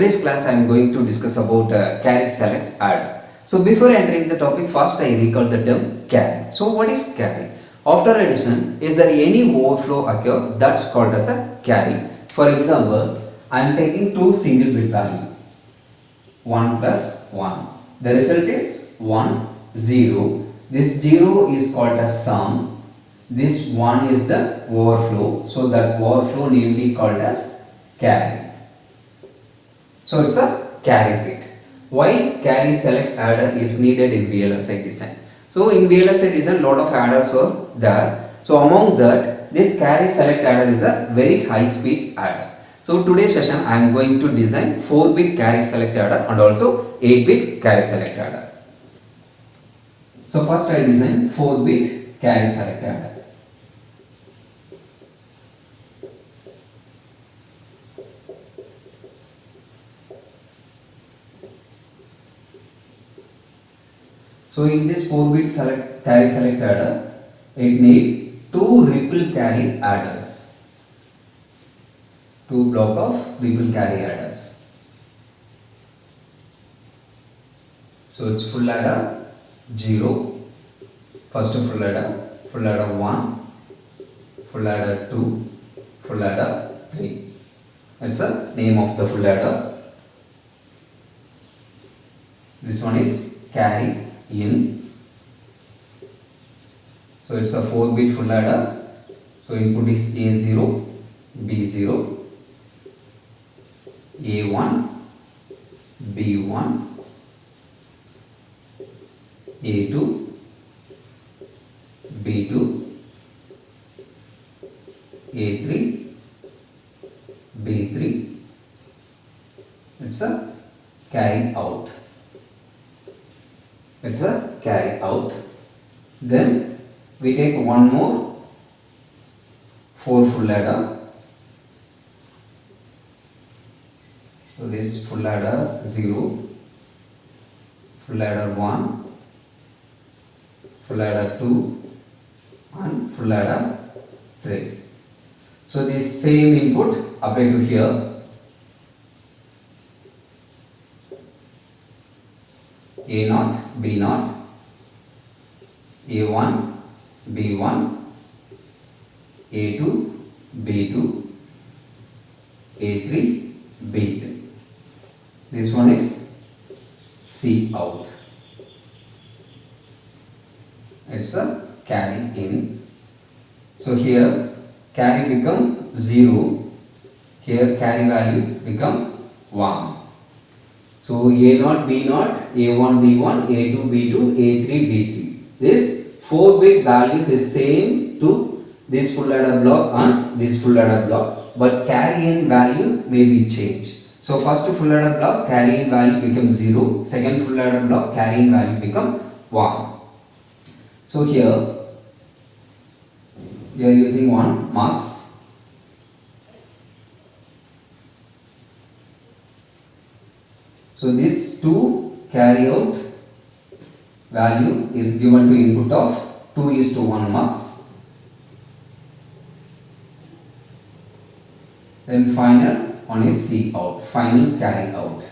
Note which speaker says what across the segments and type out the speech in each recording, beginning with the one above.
Speaker 1: This class I am going to discuss about carry select adder. So before entering the topic, first I recall the term carry. So what is carry? After addition, is there any overflow occur? That's called as a carry. For example, I am taking two single bit value 1 plus 1. The result is 1, 0. This 0 is called as sum. This 1 is the overflow. So that overflow namely called as carry. So it's a carry bit. Why carry select adder is needed in VLSI design? So in VLSI design, lot of adders were there. So among that, this carry select adder is a very high speed adder. So today's session I am going to design 4-bit carry select adder and also 8-bit carry select adder. So first I design 4-bit carry select adder. So in this 4-bit carry select adder, it needs 2 ripple carry adders. 2 block of ripple carry adders. So it's full adder 0, first full adder 1, full adder 2, full adder 3. That's the name of the full adder. This one is carry in. So it's a 4-bit full adder. So input is A0, B0, A1, B1, A2, B2, A3, B3. It's a carry out. It's a carry out. Then we take one more 4 full adder. So this full adder 0, full adder 1, full adder 2 and full adder 3. So this same input apply to here. A0, B0, A1, B1, A2, B2, A3, B3. This one is C out. It's a carry in. So here carry become 0. Here carry value become 1. So A0, B0, A1, B1, A2, B2, A3, B3. This 4-bit values is same to this full adder block and this full adder block, but carry in value may be changed. So first full adder block carry in value becomes 0, second full adder block carry in value become 1. So here we are using one marks. So this 2 carry out value is given to input of 2:1 marks. Then final one is C out, final carry out.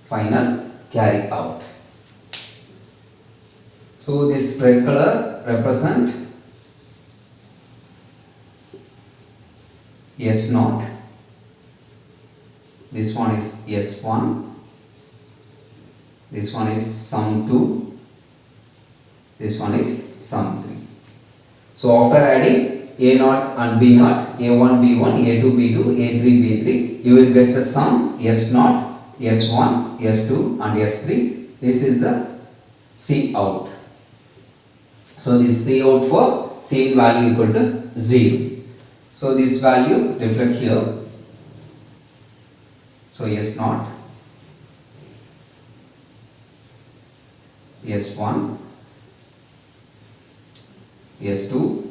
Speaker 1: Final carry out. So this red color represent S0. This one is S1, this one is sum 2, this one is sum 3. So after adding A0 and B0, A1, B1, A2, B2, A3, B3, you will get the sum S0, S1, S2 and S3. This is the C out. So this C out for C in value equal to 0. So this value reflect here. So S0, S1, S2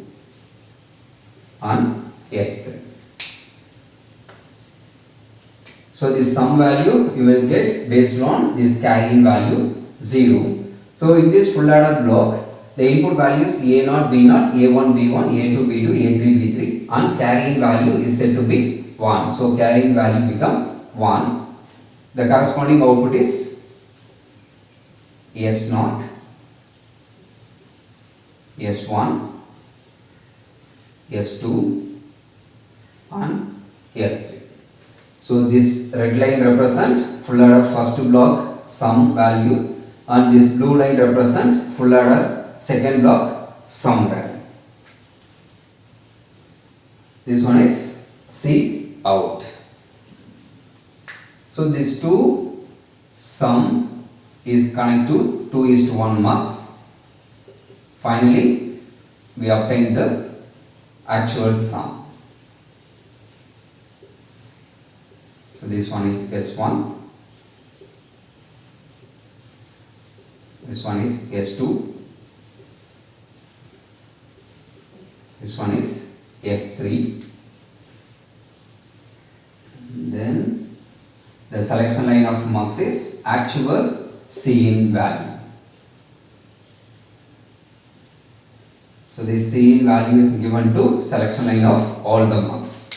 Speaker 1: and S3. So this sum value you will get based on this carry in value 0. So in this full adder block, the input value is A0, B0, A1, B1, A2, B2, A3, B3 and carry in value is said to be 1. So carry in value become 1. The corresponding output is S0, S1, S2 and S3. So this red line represent full adder first block sum value and this blue line represent full adder second block sum value. This one is C out. So this 2 sum is connected to 2:1 mux. Finally, we obtain the actual sum. So this one is S1, this one is S2, this one is S3. Then the selection line of mux is actual Cin value. So this Cin value is given to selection line of all the mux.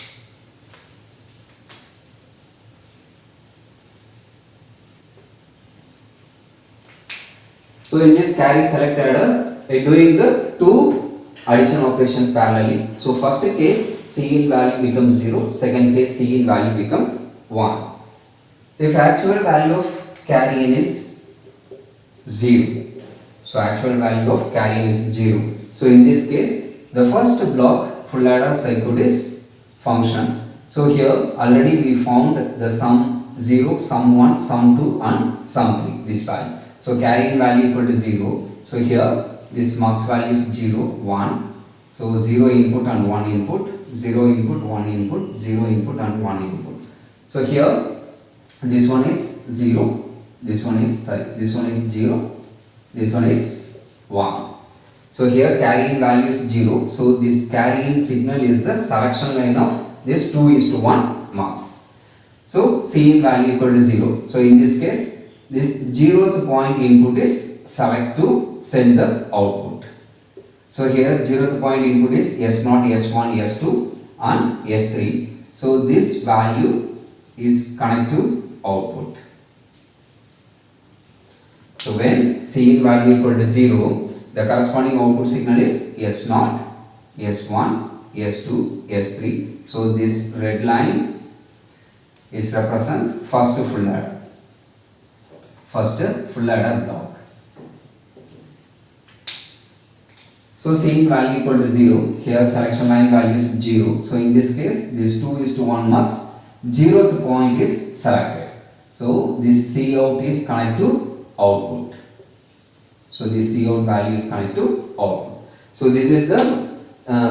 Speaker 1: So in this carry select adder, doing the two addition operation parallelly. So first case Cin value becomes 0, second case Cin value become 1. If actual value of carry in is 0, so actual value of carry in is 0. So in this case, the first block full adder circuit is function. So here already we found the sum 0, sum 1, sum 2 and sum 3, this value. So carry in value equal to 0. So here this mux value is 0, 1. So 0 input and 1 input, 0 input, 1 input, 0 input and 1 input. So here this one is 0, this one is 0, this one is 1. So here carry in value is 0. So this carry in signal is the selection line of this 2:1 mux. So Cin value equal to 0. So in this case, this 0th point input is select to send the output. So here 0th point input is S0, S1, S2 and S3. So this value is connected to output. So when Cin value equal to 0, the corresponding output signal is S0, S1, S2, S3. So this red line is represent first full adder. First full adder block. So Cin value equal to 0. Here selection line value is 0. So in this case, this 2:1 mux, 0th point is selected. So this C out is connected to output. So this C out value is connected to output. So this is the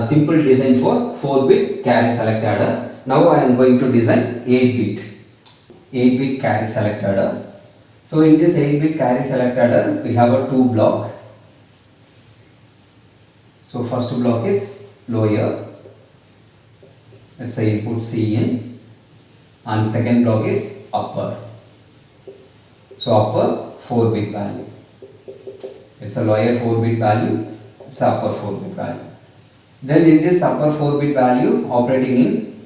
Speaker 1: simple design for 4-bit carry select adder. Now I am going to design 8-bit carry select adder. So in this 8-bit carry select adder, we have a 2 block. So first block is lower, let's say input Cin, and second block is upper. So upper 4-bit value. It's a lower 4-bit value, it's upper 4-bit value. Then in this upper 4-bit value operating in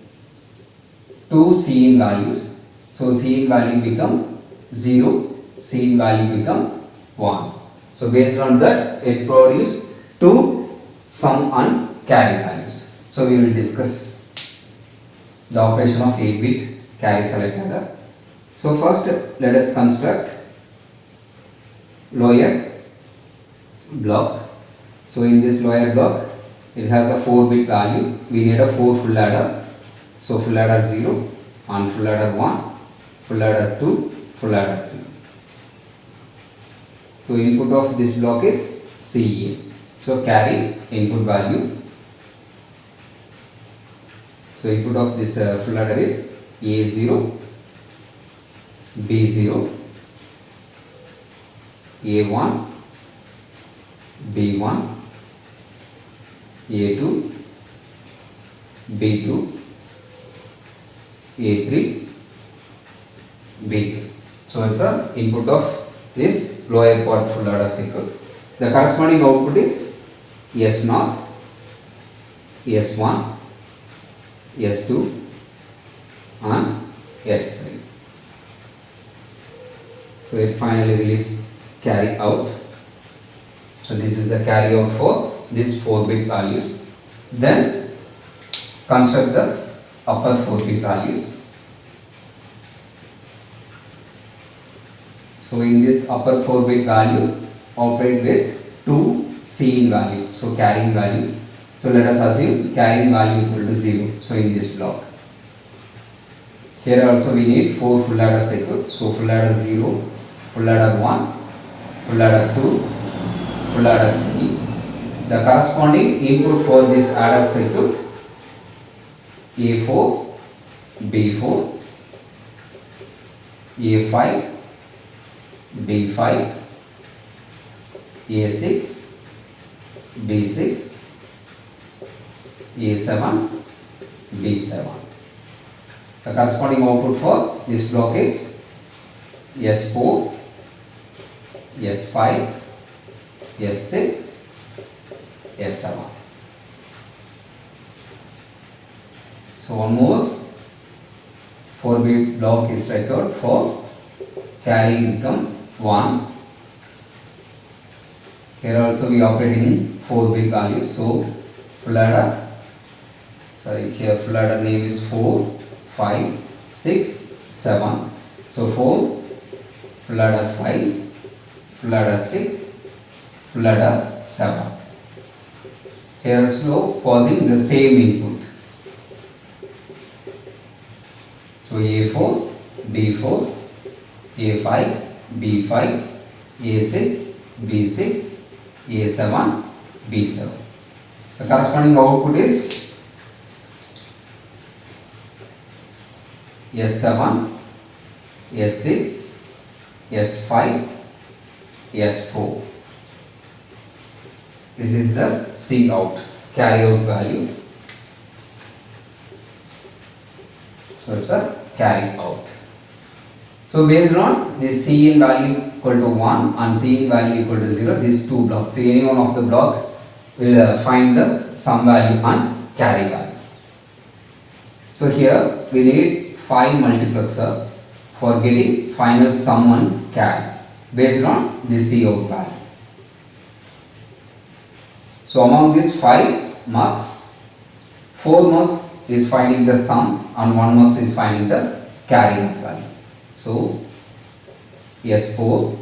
Speaker 1: 2 Cin values. So Cin value become 0, Cin value become 1. So based on that, it produce 2 sum and carry values. So we will discuss the operation of 8-bit carry select adder. So first let us construct lower block. So in this lower block, it has a 4-bit value. We need a 4 full adder. So full adder 0 and full adder 1, full adder 2, full adder 3. So input of this block is CA. So carry input value. So input of this full adder is A0, B0, A1, B1, A2, B2, A3, B3. So it's the input of this lower part full adder circuit. The corresponding output is S0, S1, S2 and S3. So it finally release carry out. So this is the carry out for these 4-bit values. Then construct the upper 4-bit values. So in this upper 4-bit value, operate with 2 Cin value. So carrying value. So let us assume carrying value equal to 0. So in this block. Here also we need 4 full adder circuit. So full adder 0, full adder 1, full adder 2, full adder 3. The corresponding input for this adder circuit A4, B4, A5, B5, A6, B6, A7, B7. The corresponding output for this block is S4, S5, S6, S7. So one more 4-bit block is required for carrying income 1. Here also we operate in 4-bit values. So full adder, here full adder name is 4, 5, 6, 7. So 4, full adder 5, full adder 6, full adder 7. Here also pausing the same input. So A4, B4, A5, B5, A6, B6, A7, B7. The corresponding output is S7, S6, S5, S4. This is the C out, carry out value. So it's a carry out. So based on this C in value equal to 1 and C in value equal to 0, these two blocks, so any one of the block will find the sum value and carry value. So here we need 5 multiplexer for getting final sum and carry based on this C out value. So among these 5 marks, 4 marks is finding the sum and 1 marks is finding the carry value. So S4,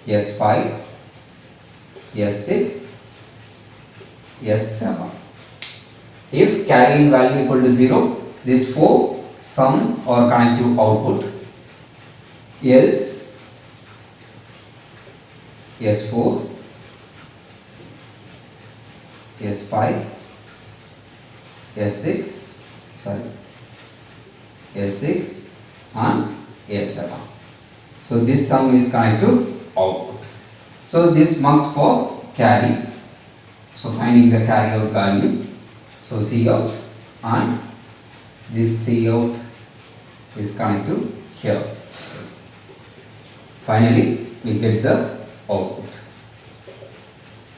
Speaker 1: S5, S6, S7. If carrying value equal to 0, these 4 sum or connective output. Else S4, S5, S6, S6 and S7. So this sum is connected to output. So this marks for carry. So finding the carry out value. So C out and this C out is connected to here. Finally we get the output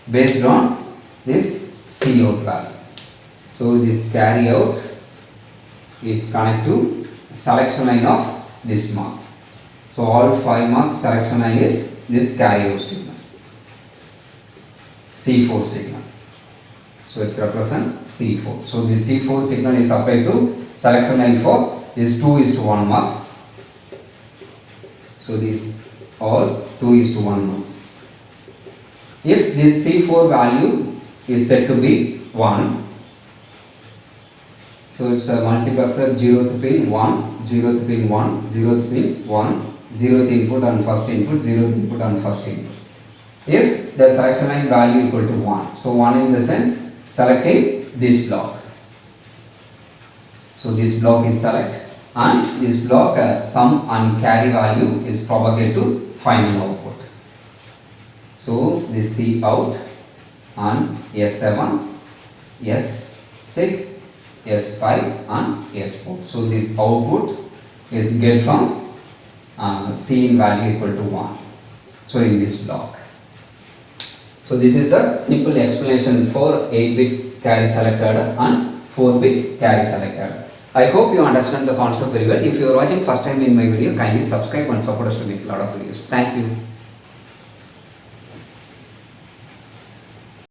Speaker 1: based on this C out value. So this carry out is connected to selection line of this marks. So all 5 marks selection line is this carry out signal, C4 signal. So it's represent C4. So this C4 signal is applied to selection line for this 2:1 marks. So these all 2:1 marks. If this C4 value is said to be 1, so it's a multiplexer 0th pin 1, 0th pin 1, 0th pin 1, 0th input and first input, 0th input and first input. If the selection line value equal to 1, so 1 in the sense selecting this block. So this block is select and this block sum and carry value is propagated to final output. So this C out and S7, S6, S5 and S4. So this output is get from C in value equal to 1. So in this block. So this is the simple explanation for 8-bit carry select adder and 4-bit carry select adder. I hope you understand the concept very well. If you are watching first time in my video, kindly subscribe and support us to make a lot of videos. Thank you.